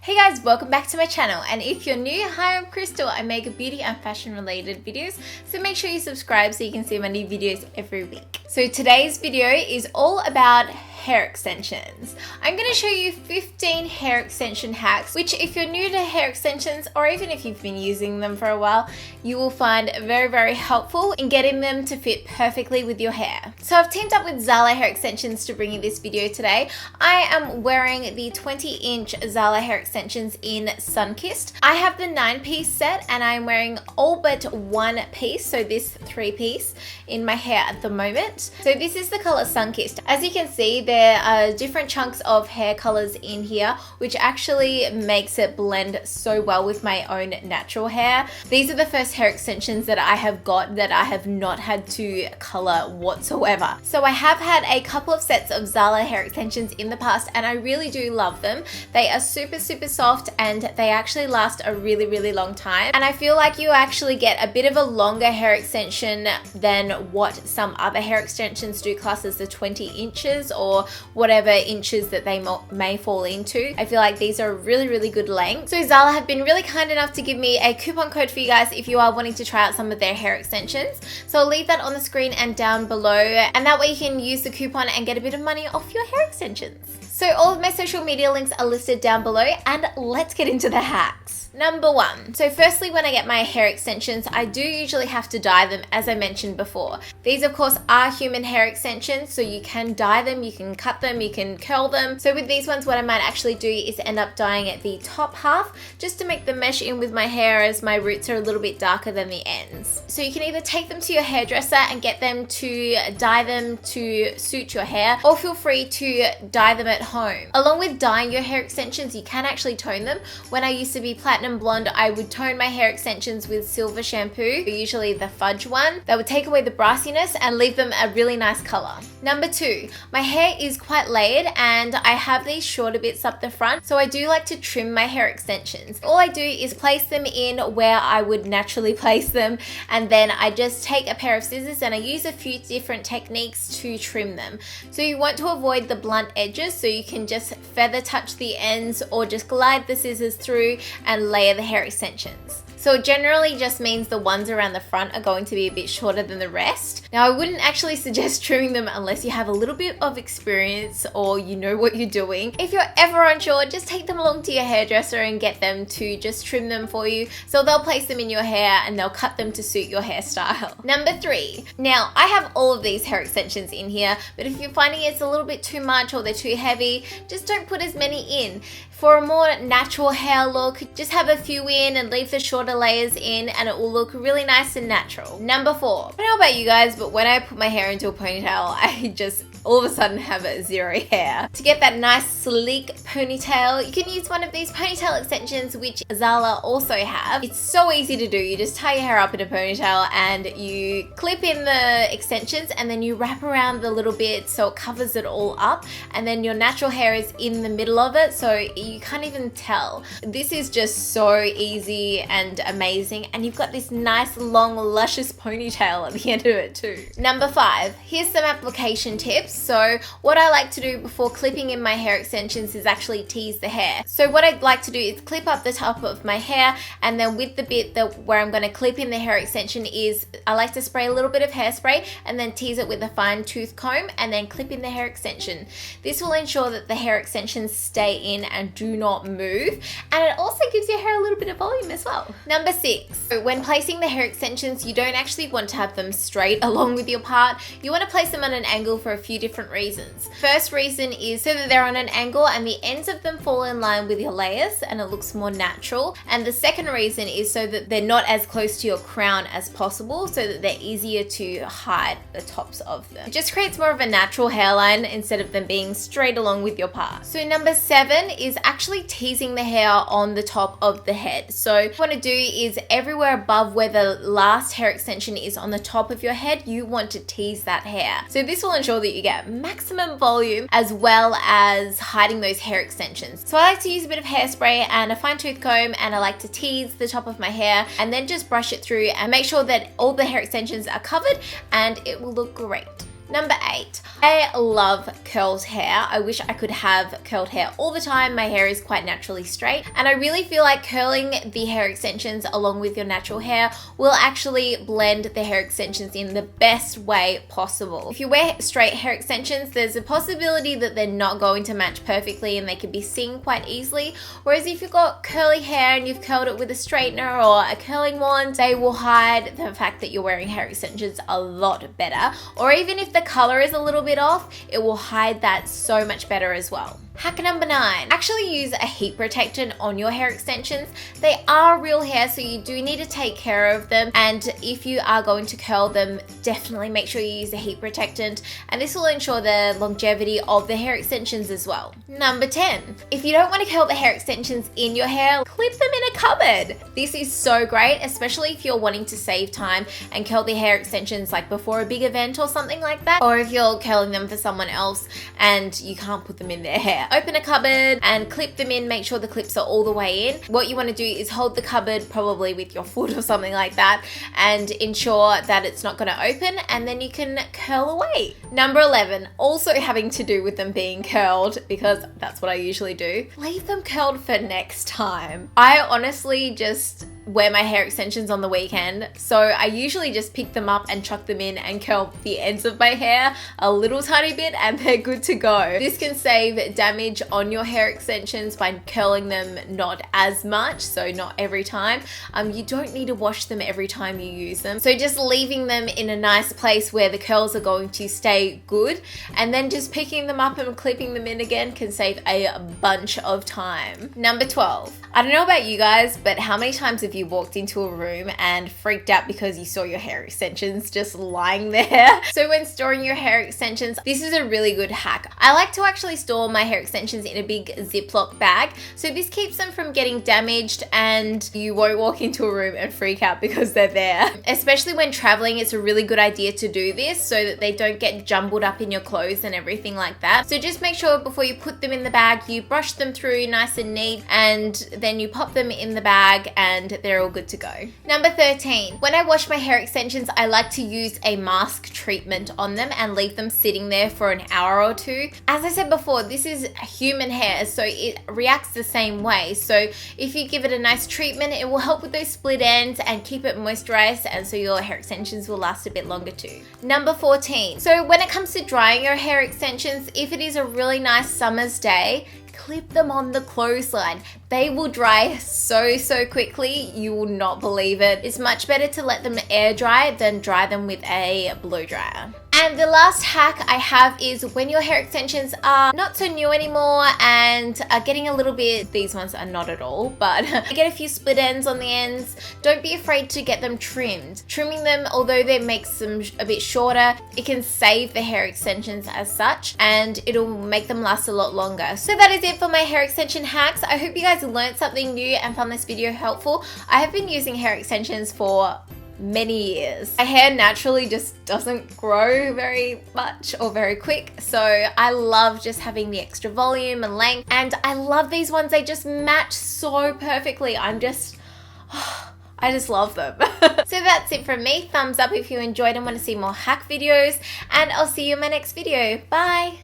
Hey guys, welcome back to my channel, and if you're new, hi, I'm Crystal. I make beauty and fashion related videos, so make sure you subscribe so you can see my new videos every week. So today's video is all about hair extensions. I'm going to show you 15 hair extension hacks, which if you're new to hair extensions, or even if you've been using them for a while, you will find very helpful in getting them to fit perfectly with your hair. So I've teamed up with Zala hair extensions to bring you this video today. I am wearing the 20-inch Zala hair extensions in Sunkissed. I have the 9-piece set and I'm wearing all but one piece, so this 3-piece in my hair at the moment. So this is the color Sunkissed. As you can see, there are different chunks of hair colors in here, which actually makes it blend so well with my own natural hair. These are the first hair extensions that I have got that I have not had to color whatsoever. So I have had a couple of sets of Zala hair extensions in the past and I really do love them. They are super soft and they actually last a really long time. And I feel like you actually get a bit of a longer hair extension than what some other hair extensions do, classed as the 20 inches or whatever inches that they may fall into. I feel like these are a really good length. So Zala have been really kind enough to give me a coupon code for you guys if you are wanting to try out some of their hair extensions. So I'll leave that on the screen and down below, and that way you can use the coupon and get a bit of money off your hair extensions. So all of my social media links are listed down below, and let's get into the hacks. Number 1. So firstly, when I get my hair extensions, I do usually have to dye them, as I mentioned before. These of course are human hair extensions, so you can dye them, you can cut them, you can curl them. So with these ones, what I might actually do is end up dyeing at the top half, just to make them mesh in with my hair, as my roots are a little bit darker than the ends. So you can either take them to your hairdresser and get them to dye them to suit your hair, or feel free to dye them at home. Along with dyeing your hair extensions, you can actually tone them. When I used to be platinum blonde, I would tone my hair extensions with silver shampoo, usually the fudge one. That would take away the brassiness and leave them a really nice color. Number 2, my hair is quite layered and I have these shorter bits up the front, so I do like to trim my hair extensions. All I do is place them in where I would naturally place them, and then I just take a pair of scissors and I use a few different techniques to trim them. So you want to avoid the blunt edges, so you can just feather touch the ends or just glide the scissors through and layer the hair extensions. So it generally just means the ones around the front are going to be a bit shorter than the rest. Now, I wouldn't actually suggest trimming them unless you have a little bit of experience or you know what you're doing. If you're ever unsure, just take them along to your hairdresser and get them to just trim them for you. So they'll place them in your hair and they'll cut them to suit your hairstyle. Number 3. Now, I have all of these hair extensions in here, but if you're finding it's a little bit too much or they're too heavy, just don't put as many in. For a more natural hair look, just have a few in and leave the shorter layers in and it will look really nice and natural. Number 4. I don't know about you guys, but when I put my hair into a ponytail, I just all of a sudden have zero hair. To get that nice sleek ponytail, you can use one of these ponytail extensions, which Zala also have. It's so easy to do. You just tie your hair up in a ponytail and you clip in the extensions and then you wrap around the little bit so it covers it all up, and then your natural hair is in the middle of it, so you can't even tell. This is just so easy and amazing, and you've got this nice long luscious ponytail at the end of it too. Number 5. Here's some application tips. So what I like to do before clipping in my hair extensions is actually tease the hair. So what I'd like to do is clip up the top of my hair, and then with the bit where I'm going to clip in the hair extension is I like to spray a little bit of hairspray and then tease it with a fine tooth comb and then clip in the hair extension. This will ensure that the hair extensions stay in and do not move, and it also gives your hair a little bit of volume as well. Number 6. So when placing the hair extensions, you don't actually want to have them straight along with your part. You want to place them on an angle for a few different reasons. First reason is so that they're on an angle and the ends of them fall in line with your layers and it looks more natural. And the second reason is so that they're not as close to your crown as possible, so that they're easier to hide the tops of them. It just creates more of a natural hairline instead of them being straight along with your part. So number 7 is actually teasing the hair on the top of the head. So what you want to do is everywhere above where the last hair extension is on the top of your head, you want to tease that hair. So this will ensure that you get maximum volume as well as hiding those hair extensions. So I like to use a bit of hairspray and a fine tooth comb, and I like to tease the top of my hair and then just brush it through and make sure that all the hair extensions are covered, and it will look great. Number 8, I love curled hair. I wish I could have curled hair all the time. My hair is quite naturally straight, and I really feel like curling the hair extensions along with your natural hair will actually blend the hair extensions in the best way possible. If you wear straight hair extensions, there's a possibility that they're not going to match perfectly and they can be seen quite easily. Whereas if you've got curly hair and you've curled it with a straightener or a curling wand, they will hide the fact that you're wearing hair extensions a lot better. Or even if the color is a little bit off, it will hide that so much better as well. Hack number 9, actually use a heat protectant on your hair extensions. They are real hair, so you do need to take care of them. And if you are going to curl them, definitely make sure you use a heat protectant. And this will ensure the longevity of the hair extensions as well. Number 10, if you don't want to curl the hair extensions in your hair, clip them in a cupboard. This is so great, especially if you're wanting to save time and curl the hair extensions like before a big event or something like that. Or if you're curling them for someone else and you can't put them in their hair. Open a cupboard and clip them in. Make sure the clips are all the way in. What you want to do is hold the cupboard probably with your foot or something like that and ensure that it's not going to open, and then you can curl away. Number 11, also having to do with them being curled, because that's what I usually do. Leave them curled for next time. I honestly just wear my hair extensions on the weekend, so I usually just pick them up and chuck them in and curl the ends of my hair a little tiny bit and they're good to go. This can save damage on your hair extensions by curling them not as much, so not every time. You don't need to wash them every time you use them, so just leaving them in a nice place where the curls are going to stay good, and then just picking them up and clipping them in again can save a bunch of time. Number 12, I don't know about you guys, but how many times have you walked into a room and freaked out because you saw your hair extensions just lying there? So when storing your hair extensions, this is a really good hack. I like to actually store my hair extensions in a big Ziploc bag, so this keeps them from getting damaged and you won't walk into a room and freak out because they're there. Especially when traveling, it's a really good idea to do this so that they don't get jumbled up in your clothes and everything like that. So just make sure before you put them in the bag, you brush them through nice and neat, and then you pop them in the bag and they're all good to go. Number 13, when I wash my hair extensions, I like to use a mask treatment on them and leave them sitting there for an hour or two. As I said before, this is human hair, so it reacts the same way. So if you give it a nice treatment, it will help with those split ends and keep it moisturized, and so your hair extensions will last a bit longer too. Number 14, so when it comes to drying your hair extensions, if it is a really nice summer's day, clip them on the clothesline. They will dry so quickly, you will not believe it. It's much better to let them air dry than dry them with a blow dryer. And the last hack I have is when your hair extensions are not so new anymore and are getting a little bit, these ones are not at all, but get a few split ends on the ends, don't be afraid to get them trimmed. Trimming them, although they make them a bit shorter, it can save the hair extensions as such, and it'll make them last a lot longer. So that is it for my hair extension hacks. I hope you guys learned something new and found this video helpful. I have been using hair extensions for many years. My hair naturally just doesn't grow very much or very quick, so I love just having the extra volume and length, and I love these ones. They just match so perfectly. I just love them. So that's it from me. Thumbs up if you enjoyed and want to see more hack videos, and I'll see you in my next video. Bye!